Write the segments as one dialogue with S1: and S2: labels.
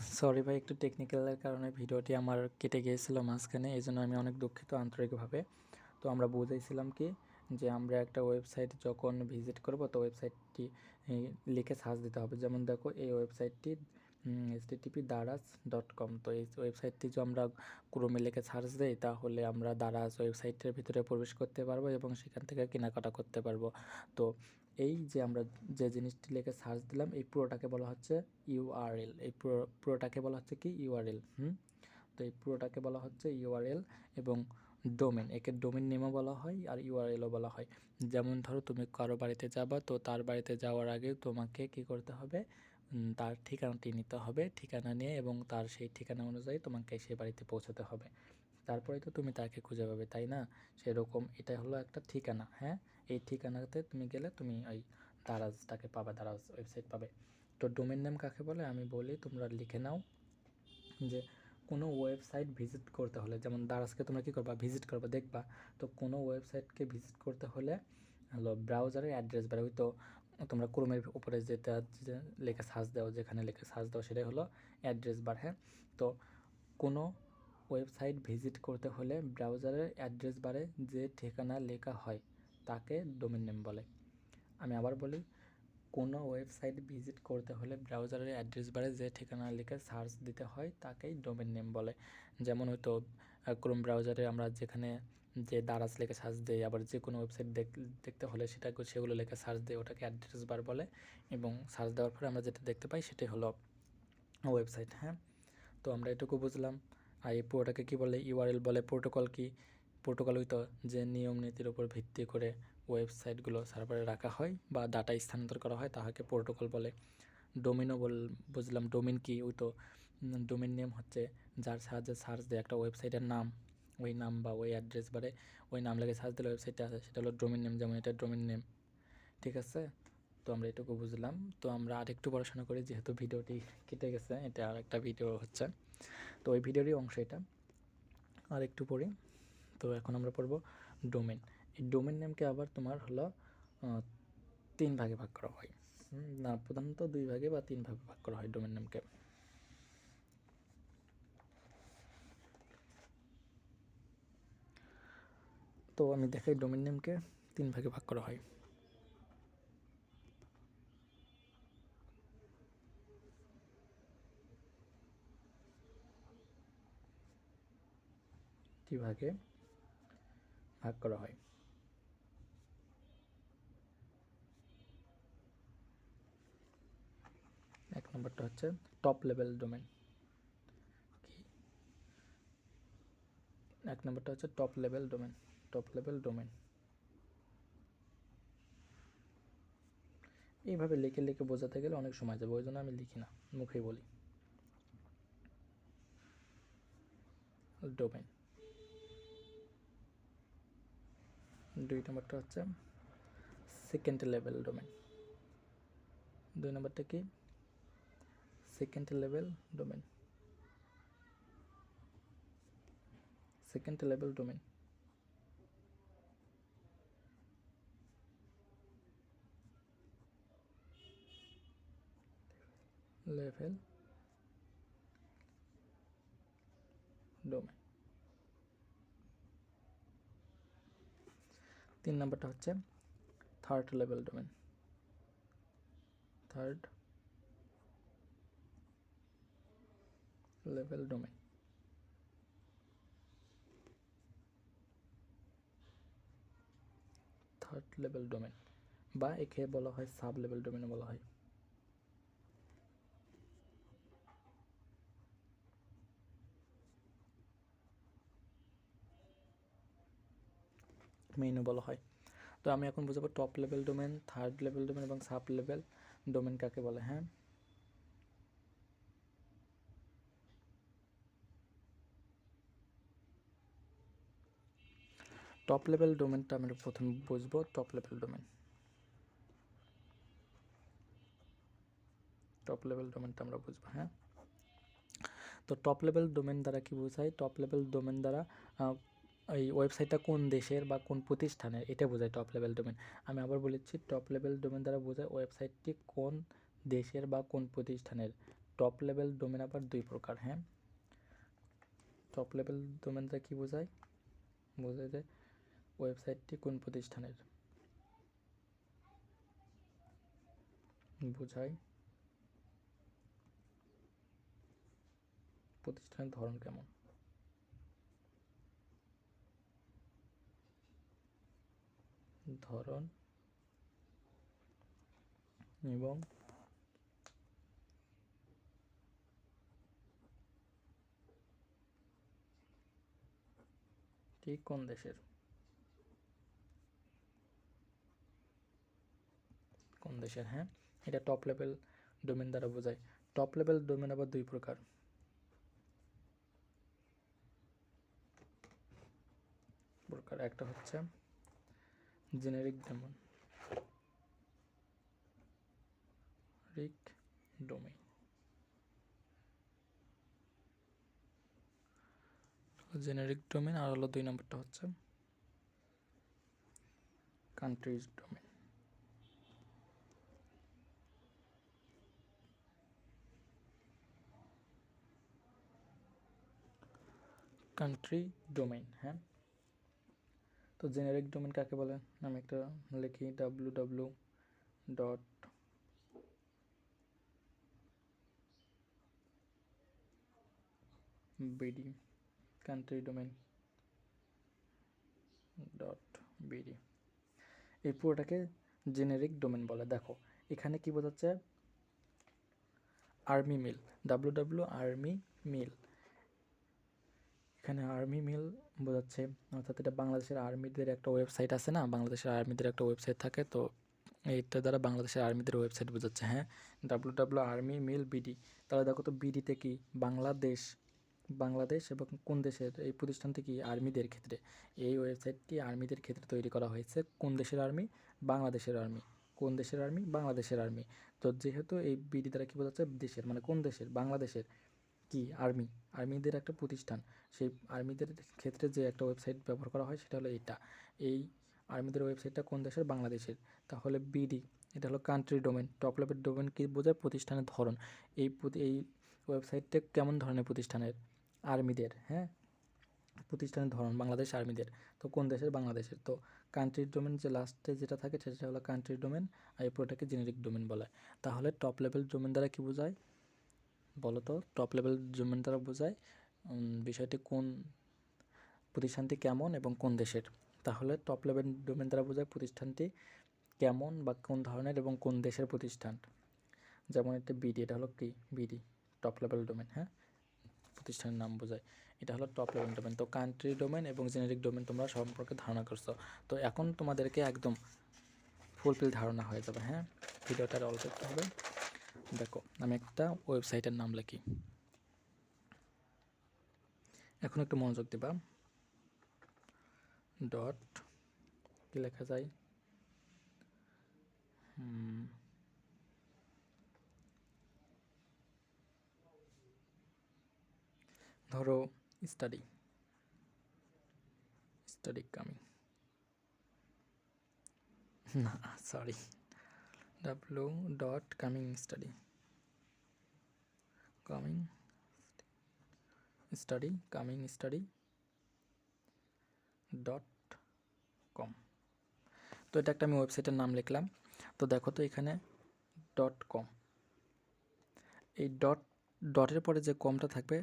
S1: Sorry ভাই, একটু টেকনিক্যালের কারণে ভিডিওটি আমার কেটে গিয়েছিল মাঝখানে, এই জন্য আমি অনেক দুঃখিত আন্তরিকভাবে। তো আমরা বুঝাইছিলাম কি, যে আমরা একটা ওয়েবসাইট যখন ভিজিট করব, তো ওয়েবসাইটটি লিখে সার্চ দিতে হবে। যেমন দেখো, এই ওয়েবসাইটটি http://daraz.com। তো এই ওয়েবসাইটটি যদি আমরা ক্রোমে লিখে সার্চ দিই, তাহলে আমরা দারাজ ওয়েবসাইটের ভিতরে প্রবেশ করতে পারবো এবং সেখান থেকে কেনাকাটা করতে পারবো। তো এই যে আমরা যে জিনিসটি লিখে সার্চ দিলাম, এই পুরোটাকে বলা হচ্ছে ইউআরএল। এই পুরোটাকে বলা হচ্ছে কি ইউআরএল। তো এই পুরোটাকে বলা হচ্ছে ইউআরএল এবং ডোমেন। একে ডোমেন নেমও বলা হয় আর ইউআরএলও বলা হয়। যেমন ধরো, তুমি কারো বাড়িতে যাবা, তো তার বাড়িতে যাওয়ার আগে তোমাকে কি করতে হবে, তার ঠিকানাটি নিতে হবে। ঠিকানা নিয়ে এবং তার সেই ঠিকানা অনুযায়ী তোমাকে সেই বাড়িতে পৌঁছাতে হবে। তারপরে তো তুমি তাকে খুঁজে পাবে, তাই না? সেরকম এটা হলো একটা ঠিকানা। হ্যাঁ, এই ঠিকানাতে তুমি গেলে তুমি ওই দারাজটাকে পাবে, দারাজ ওয়েবসাইট পাবে। তো ডোমেন নেম কাকে বলে আমি বলি, তোমরা লিখে নাও। যে কোনো ওয়েবসাইট ভিজিট করতে হলে, যেমন দারাজকে তোমরা কী করবা, ভিজিট করবা, দেখবা। তো কোনো ওয়েবসাইটকে ভিজিট করতে হলে হলো ব্রাউজারের অ্যাড্রেস বার। ওই তো তোমরা ক্রোমের উপরে যেটা লেখা সার্চ দাও, যেখানে লেখা সার্চ দাও সেটাই হলো অ্যাড্রেস বার। হ্যাঁ, তো কোনো ওয়েবসাইট ভিজিট করতে হলে ব্রাউজারের অ্যাড্রেস বারে যে ঠিকানা লেখা হয় তাকে ডোমেন নেম বলে। আমি আবার বলি, কোনো ওয়েবসাইট ভিজিট করতে হলে ব্রাউজারের অ্যাড্রেস বারে যে ঠিকানা লিখে সার্চ দিতে হয় তাকেই ডোমেন নেম বলে। যেমন হয়তো ক্রোম ব্রাউজারে আমরা যেখানে যে দারাজ লিখে সার্চ দিই, আবার যে কোনো ওয়েবসাইট দেখতে হলে সেগুলো লিখে সার্চ দিই, ওটাকে অ্যাড্রেস বার বলে। এবং সার্চ দেওয়ার পরে আমরা যেটা দেখতে পাই সেটাই হলো ওয়েবসাইট। হ্যাঁ, তো আমরা এটুকু বুঝলাম। আর এই পুরোটাকে কী বলে, ইউআরএল বলে। প্রোটোকল কি, প্রোটোকলই তো যে নিয়ম নীতির উপর ভিত্তি করে ওয়েবসাইটগুলো সার্ভারে রাখা হয় বা ডাটা স্থানান্তর করা হয় তাহাকে প্রোটোকল বলে। ডোমেনও বুঝলাম। ডোমেন কি, ওই তো ডোমেন নেম হচ্ছে যার সাহায্যে সার্চ দেয় একটা ওয়েবসাইটের নাম, ওই নাম বা ওই অ্যাড্রেস বারে ওই নাম লেগে সার্চ দিলে ওয়েবসাইটটা আছে, সেটা হলো ডোমেন নেম। যেমন এটা ডোমেন নেম, ঠিক আছে? তো আমরা এটুকু বুঝলাম। তো আমরা আরেকটু পড়াশোনা করি, যেহেতু ভিডিওটি কেটে গেছে, এটা আর একটা ভিডিও হচ্ছে। তো ওই ভিডিওরই অংশ এটা, আর একটু পড়ি। তো এখন আমরা পড়ব ডোমেন। এই ডোমেন নেমকে আবার তোমার হলো 3 ভাগে ভাগ করা হয়। না, প্রধানত 2 ভাগে বা 3 ভাগে ভাগ করা হয় ডোমেন নেমকে। তো আমি দেখাই, ডোমেন নেমকে 3 ভাগে ভাগ করা হয়। ভাগে ভাগ করা হয়। এক নম্বরটা হচ্ছে টপ লেভেল ডোমেন। এক নম্বরটা হচ্ছে top level domain. Top level domain এইভাবে লিখে লিখে বোঝাতে গেলে অনেক সময় যাবে, ওই জন্য আমি লিখি না, মুখেই বলি ডোমেন। 2 নম্বরটা হচ্ছে সেকেন্ড লেভেল ডোমেন। 2 নম্বরটা কি, second level domain. Second level domain. Level domain. 3 নম্বরটা হচ্ছে third level domain. Third level domain. Third level domain বা একে বলা হয় সাব লেভেল ডোমেনও বলা হয়। মেইনও বলা হয়। তো আমি এখন বুঝাবো top level domain, third level domain এবং সাব লেভেল ডোমেন কাকে বলে। হ্যাঁ, টপ লেভেল ডোমেনটা আমরা প্রথমে বুঝবো। Top level domain, top level ডোমেনটা আমরা বুঝবো। হ্যাঁ, তো টপ লেভেল ডোমেন দ্বারা কি বোঝায়, টপ লেভেল ডোমেন দ্বারা এই ওয়েবসাইটটা কোন দেশের বা কোন প্রতিষ্ঠানের, এটা বোঝায় টপ লেভেল ডোমেন। আমি আবার বলেছি, টপ লেভেল ডোমেন দ্বারা বোঝায় ওয়েবসাইটটি কোন দেশের বা কোন প্রতিষ্ঠানের। টপ লেভেল ডোমেন আবার দুই প্রকার। হ্যাঁ, টপ লেভেল ডোমেনটা কি বোঝায়? বোঝায় যে ওয়েবসাইটটি কোন প্রতিষ্ঠানের, বোঝায় প্রতিষ্ঠানের ধরন কেমন, ধরন এবং ঠিক কোন দেশের, কোন দেশের। হ্যাঁ, এটা টপ লেভেল ডোমেন দ্বারা বোঝায়। টপ লেভেল ডোমেন আবার দুই প্রকার। একটা হচ্ছে জেনেরিক ডোমেন, জেনেরিক ডোমেন, আর হলো দুই নম্বরটা হচ্ছে কান্ট্রিজ ডোমেন। Country domain. হ্যাঁ, তো জেনারিক ডোমেন কাকে বলে? আমি একটা লিখি www.bd, কান্ট্রি ডোমেন .bd, এই পুরোটাকে জেনেরিক ডোমেন বলে। দেখো এখানে কি বোঝাচ্ছে? আর্মি মিল, www আর্মি মিল, এখানে আর্মি মিল বোঝাচ্ছে, অর্থাৎ এটা বাংলাদেশের আর্মিদের একটা ওয়েবসাইট আছে না, বাংলাদেশের আর্মিদের একটা ওয়েবসাইট থাকে, তো এইটা দ্বারা বাংলাদেশের আর্মিদের ওয়েবসাইট বোঝাচ্ছে। হ্যাঁ, www আর্মি মিল বিডি। তাহলে দেখো তো বিডিতে কি বাংলাদেশ, বাংলাদেশ এবং কোন দেশের? এই প্রতিষ্ঠানটি কি আর্মিদের ক্ষেত্রে, এই ওয়েবসাইটটি আর্মিদের ক্ষেত্রে তৈরি করা হয়েছে। কোন দেশের আর্মি? বাংলাদেশের আর্মি। কোন দেশের আর্মি? বাংলাদেশের আর্মি। তো যেহেতু এই বিডি দ্বারা কি বোঝাচ্ছে? দেশের, মানে কোন দেশের? বাংলাদেশের কি আর্মি, আর্মিদের একটা প্রতিষ্ঠান, সেই আর্মিদের ক্ষেত্রে যে একটা ওয়েবসাইট ব্যবহার করা হয় সেটা হলো এটা। এই আর্মিদের ওয়েবসাইটটা কোন দেশের? বাংলাদেশের। তাহলে বিডি এটা হলো country domain. Top level domain কি বোঝায়? প্রতিষ্ঠানের ধরন। এই ওয়েবসাইটটা কেমন ধরনের প্রতিষ্ঠানের? আর্মিদের। হ্যাঁ, প্রতিষ্ঠানের ধরন বাংলাদেশ আর্মিদের। তো কোন দেশের? বাংলাদেশের। তো কান্ট্রি ডোমেন যে লাস্টে যেটা থাকে সেটা হলো কান্ট্রি ডোমেন, আর এই পুরোটাকে জেনেরিক ডোমেন বলে। তাহলে টপ লেভেল ডোমেন দ্বারা কি বোঝায় বলো তো? টপ লেভেল ডোমেন দ্বারা বোঝায় বিষয়টি কোন প্রতিষ্ঠানটি কেমন এবং কোন দেশের। তাহলে টপ লেভেল ডোমেন দ্বারা বোঝায় প্রতিষ্ঠানটি কেমন বা কোন ধরনের এবং কোন দেশের প্রতিষ্ঠান। যেমন এটা বিডি, এটা হলো কি? BD top level domain. হ্যাঁ, প্রতিষ্ঠানের নাম বোঝায়, এটা হলো টপ লেভেল ডোমেন। তো কান্ট্রি ডোমেন এবং জেনেরিক ডোমেন তোমরা সম্পর্কে ধারণা করছো, তো এখন তোমাদেরকে একদম ফুলফিল ধারণা হয়ে যাবে। হ্যাঁ, ভিডিওটা অল্প করতে হবে। দেখো আমি একটা ওয়েবসাইটের নাম লিখি, এখন একটু মনোযোগ দিবা। ডট কি লেখা যায়? ধরো স্টাডি, কামিং, না সরি, কামিং স্টাডি, .com। তো এটা একটা আমি ওয়েবসাইটের নাম লিখলাম। তো দেখো তো এখানে .com, এই ডটের পরে যে কমটা থাকবে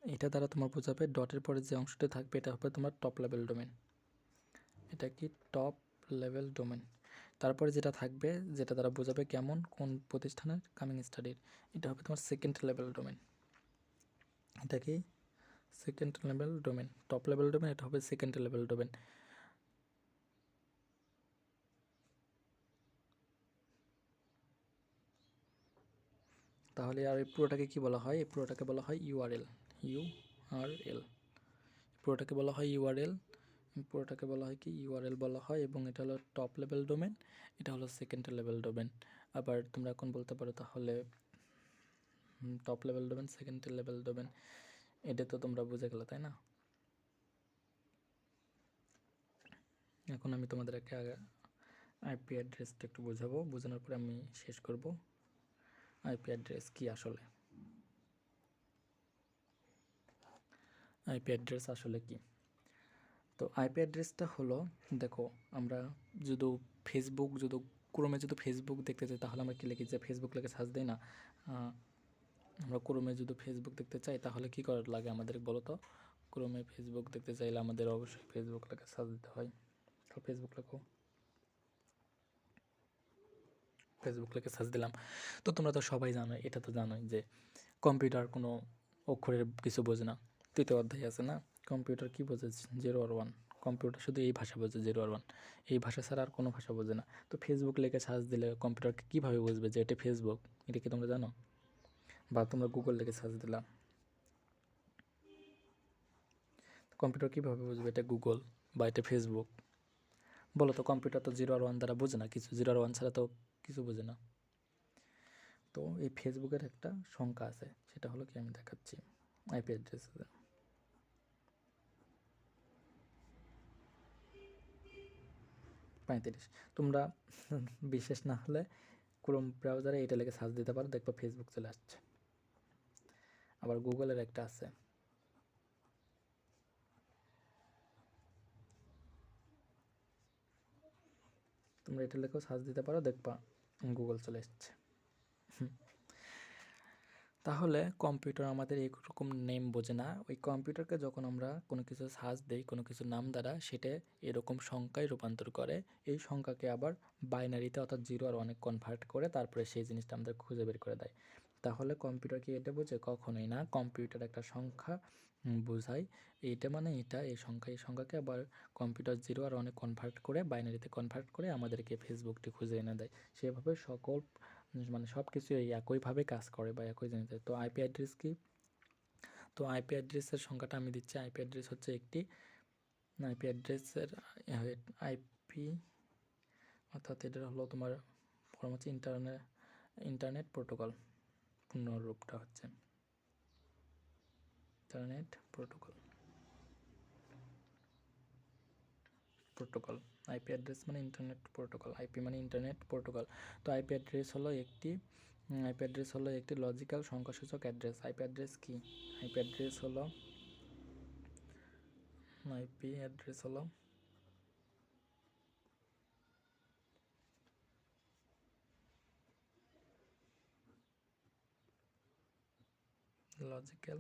S1: এটা দ্বারা তোমার বোঝাবে, ডটের পরে যে অংশটা থাকবে এটা হবে তোমার টপ লেভেল ডোমেন। এটা কি? Top level domain. তারপরে যেটা থাকবে, যেটা দ্বারা বোঝাবে কেমন, কোন প্রতিষ্ঠানের, কামিং স্টাডির, এটা হবে তোমার সেকেন্ড লেভেল ডোমেন। এটা কি? Second level domain. Top level domain, এটা হবে সেকেন্ড লেভেল ডোমেন। তাহলে আর এই পুরোটাকে কি বলা হয়? এই পুরোটাকে বলা হয় ইউআরএল। পুরোটাকে বলা হয় ইউআরএল, পুরোটাকে বলা হয় কি? ইউআরএল বলা হয়। এবং এটা হলো টপ লেভেল ডোমেন, এটা হলো সেকেন্ড লেভেল ডোমেন। আবার তোমরা এখন বলতে পারো তাহলে top level domain, second level domain, এটা তো তোমরা বুঝে গেলে, তাই না? এখন আমি তোমাদেরকে আইপি অ্যাড্রেসটা একটু বোঝাবো, বোঝানোর পরে আমি শেষ করব। আইপি অ্যাড্রেস কি আসলে? আইপি অ্যাড্রেস আসলে কি? তো আইপি অ্যাড্রেসটা হলো, দেখো আমরা যদি ক্রোমে যদি ফেসবুক দেখতে চাই তাহলে আমরা কী লিখি, যে ফেসবুক লিখে সার্চ দিই না? আমরা ক্রোমে যদি ফেসবুক দেখতে চাই তাহলে কী করা লাগে আমাদের বলো তো? ক্রোমে ফেসবুক দেখতে চাইলে আমাদের অবশ্যই ফেসবুক লিখে সার্চ দিতে হয়। তো ফেসবুক লিখে সার্চ দিলাম। তো তোমরা তো সবাই জানো, এটা তো জানোই যে কম্পিউটার কোনো অক্ষরের কিছু বোঝে না। 3য় অধ্যায় আছে না, কম্পিউটার কি বোঝে? 0 আর 1। কম্পিউটার শুধু এই ভাষা বোঝে, 0 আর 1, এই ভাষা ছাড়া আর কোনো ভাষা বোঝে না। তো ফেসবুক লিখে সার্চ দিলে কম্পিউটারকে কীভাবে বুঝবে যে এটা ফেসবুক? এটা কি তোমরা জানো? বা তোমরা গুগল লিখে সার্চ দিলাম, কম্পিউটার কীভাবে বুঝবে এটা গুগল বা এটা ফেসবুক? বলো তো, কম্পিউটার তো 0 আর 1 দ্বারা বোঝে না কিছু, 0 আর 1 ছাড়া তো কিছু বোঝে না। তো এই ফেসবুকের একটা সংখ্যা আছে, সেটা হলো কি আমি দেখাচ্ছি। IP address 35। তোমরা বিশেষ না হলে ক্রোম ব্রাউজারে এটা লিখে সার্চ দিতে পারো, দেখবে ফেসবুক চলে আসছে। আবার গুগলের একটা আছে, তোমরা এটা লিখেও সার্চ দিতে পারো, দেখবা গুগল চলে এসছে। তাহলে কম্পিউটার আমাদের এরকম নেম বোঝে না। ওই কম্পিউটারকে যখন আমরা কোনো কিছু সার্চ দিই কোনো কিছু নাম দ্বারা, সেটা এরকম সংখ্যায় রূপান্তর করে। এই সংখ্যাকে আবার বাইনারিতে অর্থাৎ 0 আর 1 কনভার্ট করে তারপরে সেই জিনিসটা আমাদের খুঁজে বের করে দেয়। তাহলে কম্পিউটার কি এটা বোঝে? কখনোই না। কম্পিউটার একটা সংখ্যা বোঝায়, এইটা মানে এটা, এই সংখ্যাকে আবার কম্পিউটার 0 আর 1 কনভার্ট করে, বাইনারিতে কনভার্ট করে আমাদেরকে ফেসবুকটি খুঁজে এনে দেয়। সেভাবে সকল মানে সব কিছু এই একইভাবে কাজ করে বা একই জিনিস। তো আইপি অ্যাড্রেস কি? তো আইপি অ্যাড্রেসের সংখ্যাটা আমি দিচ্ছি। আইপি অ্যাড্রেস হচ্ছে একটি, আইপি অ্যাড্রেসের আইপি অর্থাৎ এটা হলো তোমার ফর্ম হচ্ছে ইন্টারনেট প্রোটোকল। পূর্ণরূপটা হচ্ছে ইন্টারনেট প্রোটোকল। আইপি অ্যাড্রেস মানে ইন্টারনেট প্রোটোকল, আইপি মানে ইন্টারনেট প্রোটোকল। তো আইপি অ্যাড্রেস হলো একটি লজিক্যাল সংখ্যাসূচক অ্যাড্রেস। আইপি অ্যাড্রেস কি? আইপি অ্যাড্রেস হলো লজিক্যাল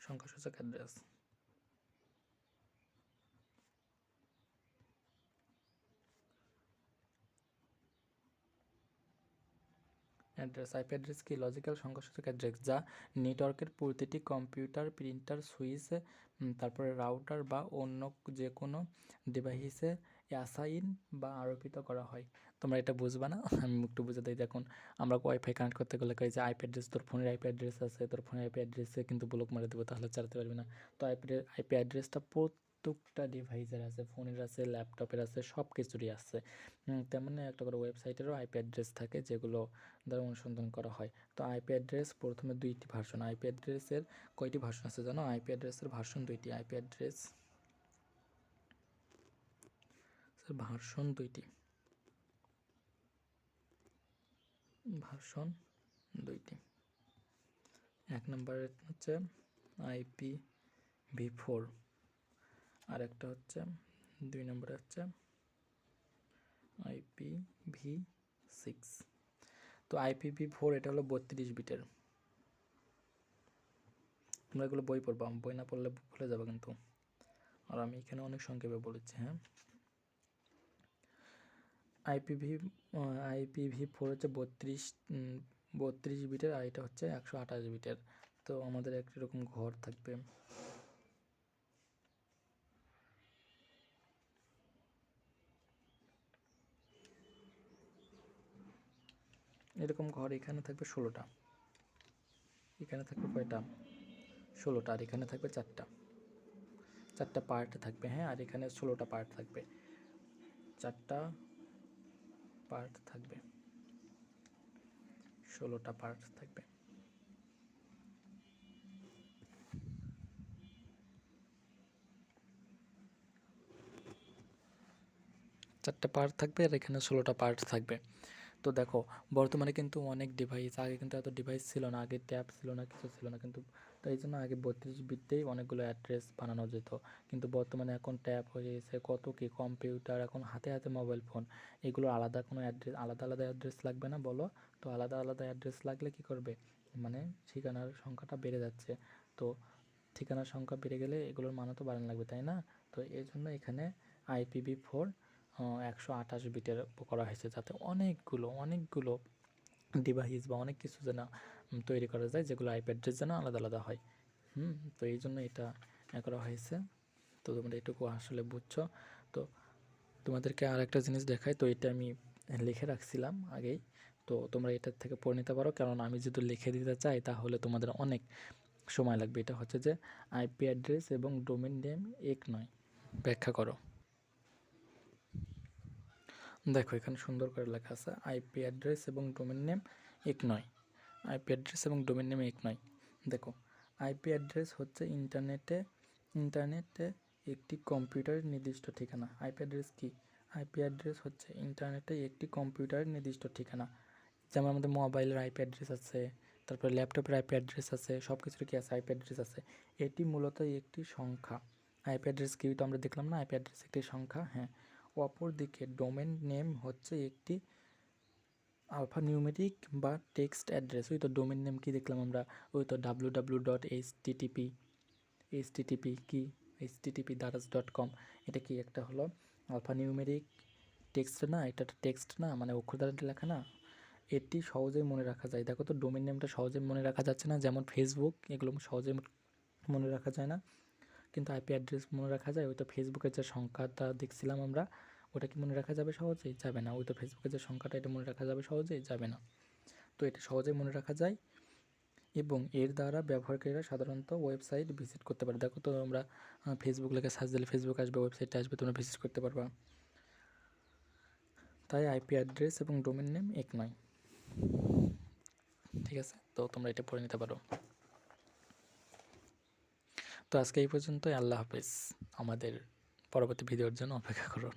S1: সংখ্যাসূচক অ্যাড্রেস। আইপি অ্যাড্রেস কি? লজিক্যাল সংখ্যাসূচক অ্যাড্রেস, যা নেটওয়ার্কের প্রতিটি কম্পিউটার, প্রিন্টার, সুইচ, তারপরে রাউটার বা অন্য যে কোনো ডিভাইসে অ্যাসাইন বা আরোপিত করা হয়। তোমরা এটা বুঝবা না, আমি একটু বুঝে দিই। দেখুন, আমরা ওয়াইফাই কানেক্ট করতে গেলে কই যে আইপি অ্যাড্রেস, তোর ফোনের আইপি অ্যাড্রেস আছে, তোর ফোনের আইপি অ্যাড্রেসে কিন্তু ব্লক মারে দেবো, তাহলে চালাতে পারবি না। তো আইপি অ্যাড্রেসটা প্রত্যেকটা ডিভাইসের আছে, ফোনের আছে, ল্যাপটপের আছে, সব কিছুরই আছে। তেমনি একটা করে ওয়েবসাইটেরও আইপি অ্যাড্রেস থাকে যেগুলো দ্বারা অনুসন্ধান করা হয়। তো আইপি অ্যাড্রেস প্রথমে 2টি ভার্সন। আইপি অ্যাড্রেসের কয়টি ভার্সন আছে জানো? আইপি অ্যাড্রেসের ভার্সন 2টি। আইপি অ্যাড্রেস ভার্সন 2টি। এক নম্বরে হচ্ছে IPv4, আর একটা হচ্ছে 2 নম্বরে হচ্ছে IPv6। তো IPv4 এটা হলো 32 বিটের। তোমরা এগুলো বই পড়বা, বই না পড়লে ভুলে যাবে কিন্তু, আর আমি এখানে অনেক সংক্ষেপে বলেছি। হ্যাঁ, IPv4 হচ্ছে 32 বিটের, আর এটা হচ্ছে 128 বিটের। তো আমাদের একরকম ঘর থাকবে, এরকম ঘর এখানে থাকবে 16টা, এখানে থাকবে কয়টা? 16টা, আর এখানে থাকবে 4টা পার্ট থাকবে। হ্যাঁ, আর এখানে 16টা পার্ট থাকবে, 4টা পার্ট থাকবে, 16টা পার্ট থাকবে। আর এখানে 16টা পার্ট থাকবে। তো দেখো বর্তমানে কিন্তু অনেক ডিভাইস, আগে কিন্তু এত ডিভাইস ছিল না, আগে ট্যাব ছিল না, কিছু ছিল না, কিন্তু তো এই জন্য আগে 32 বিটতেই অনেকগুলো অ্যাড্রেস বানানো যেত। কিন্তু বর্তমানে এখন ট্যাব হয়ে গেছে, কত কি কম্পিউটার, এখন হাতে হাতে মোবাইল ফোন, এগুলো আলাদা কোনো অ্যাড্রেস, আলাদা আলাদা অ্যাড্রেস লাগবে না বলো? তো আলাদা আলাদা অ্যাড্রেস লাগলে কি করবে, মানে ঠিকানার সংখ্যাটা বেড়ে যাচ্ছে। তো ঠিকানার সংখ্যা বেড়ে গেলে এগুলোর মানও তো বাড়ানো লাগবে, তাই না? তো এই জন্য এখানে IPv4 128 বিটের করা হয়েছে, যাতে অনেকগুলো ডিভাইস বা অনেক কিছু যেন তৈরি করা যায়, যেগুলো আইপি অ্যাড্রেস যেন আলাদা আলাদা হয়। তো এই জন্য এটা করা হয়েছে। তো তোমরা এটুকু আসলে বুঝছো। তো তোমাদেরকে আর একটা জিনিস দেখাই, তো এটা আমি লিখে রাখছিলাম আগেই, তো তোমরা এটার থেকে পড়ে নিতে পারো, কারণ আমি যদি লিখে দিতে চাই তাহলে তোমাদের অনেক সময় লাগবে। এটা হচ্ছে যে আইপি অ্যাড্রেস এবং ডোমেন নেম এক নয়, ব্যাখ্যা করো। দেখো এখানে সুন্দর করে লেখা আছে আইপি অ্যাড্রেস এবং ডোমেন নেম এক নয়। আইপি অ্যাড্রেস এবং ডোমেন নেম এক নয়। দেখো আইপি অ্যাড্রেস হচ্ছে ইন্টারনেটে একটি কম্পিউটারের নির্দিষ্ট ঠিকানা। আইপি অ্যাড্রেস কি? আইপি অ্যাড্রেস হচ্ছে ইন্টারনেটে একটি কম্পিউটারের নির্দিষ্ট ঠিকানা। যেমন আমাদের মোবাইলের আইপি অ্যাড্রেস আছে, তারপরে ল্যাপটপের আইপি অ্যাড্রেস আছে, সব কিছুর কি আছে, আইপি অ্যাড্রেস আছে। এটি মূলত একটি সংখ্যা। আইপি অ্যাড্রেস কি, তো আমরা দেখলাম না, আইপি অ্যাড্রেস একটি সংখ্যা, হ্যাঁ। অপরদিকে ডোমেন নেম হচ্ছে একটি আলফানিউমেরিক বা টেক্সট অ্যাড্রেস। ওই তো ডোমেন নেম কি দেখলাম আমরা, ওই তো www.http কি http://daras.com, এটা কি একটা হলো আলফানিউমেরিক টেক্সট না, এটা টেক্সট না, মানে অক্ষর দ্বারা লেখা না। এটি সহজেই মনে রাখা যায়। দেখো তো ডোমেন নেমটা সহজে মনে রাখা যাচ্ছে না, যেমন ফেসবুক, এগুলো সহজে মনে রাখা যায় না, কিন্তু আইপি অ্যাড্রেস মনে রাখা যায়। ওই তো ফেসবুকের যে সংখ্যাটা দেখছিলাম আমরা, ওটা কি মনে রাখা যাবে সহজেই? যাবে না। ওই তো ফেসবুকের যে সংখ্যাটা, এটা মনে রাখা যাবে সহজেই? যাবে না। তো এটা সহজেই মনে রাখা যায় এবং এর দ্বারা ব্যবহারকারীরা সাধারণত ওয়েবসাইট ভিজিট করতে পারে। দেখো তো আমরা ফেসবুক লেখে সার্চ দিলে ফেসবুক আসবে, ওয়েবসাইটে আসবে, তোমরা ভিজিট করতে পারবা। তাই আইপি অ্যাড্রেস এবং ডোমেন নেম এক নয়। ঠিক আছে, তো তোমরা এটা পড়ে নিতে পারো। তো আজকে এই পর্যন্তই। আল্লাহ হাফেজ। আমাদের পরবর্তী ভিডিওর জন্য অপেক্ষা করুন।